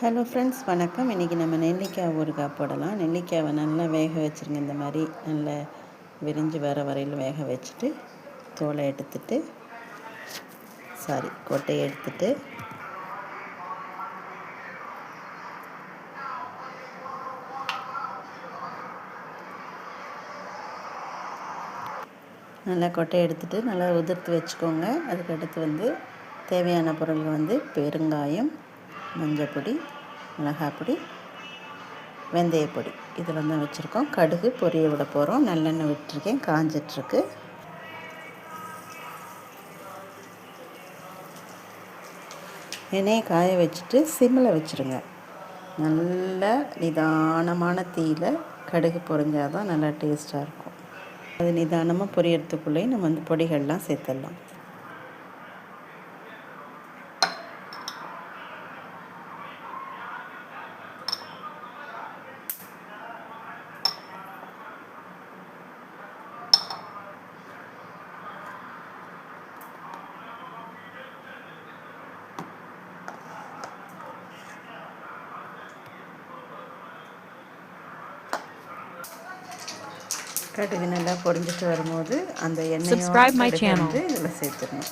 Hello friends, வணக்கம். இன்றைக்கி நம்ம நெல்லிக்காய் ஊறுகாய் போடலாம். நெல்லிக்காவை நல்லா வேக வச்சுருங்க. இந்த மாதிரி நல்லா விரிஞ்சு வர வரையில் வேக வச்சுட்டு தோலை எடுத்துட்டு கொட்டையை எடுத்துட்டு நல்லா கொட்டையை எடுத்துட்டு நல்லா உதிர்த்து வச்சுக்கோங்க. அதுக்கடுத்து தேவையான பொருள்கள் பெருங்காயம், மஞ்சப்பொடி, மிளகாப்பொடி, வெந்தயப்பொடி இதெல்லாம் தான் வச்சுருக்கோம். கடுகு பொரிய விட போகிறோம். நல்லெண்ணெய் விட்டுருக்கேன், காஞ்சிட்ருக்கு. எண்ணெயை காய வச்சுட்டு சிம்மில் வச்சுருங்க. நல்ல நிதானமான தீயில் கடுகு பொரிஞ்சால் தான் நல்லா டேஸ்ட்டாக இருக்கும். அது நிதானமாக பொரியறதுக்குள்ளேயே நம்ம பொடிகள்லாம் சேர்த்துடலாம். கடுகு நல்லா பொரிஞ்சிட்டு வரும்போது அந்த எண்ணெயோட இதில் சேர்த்துடணும்.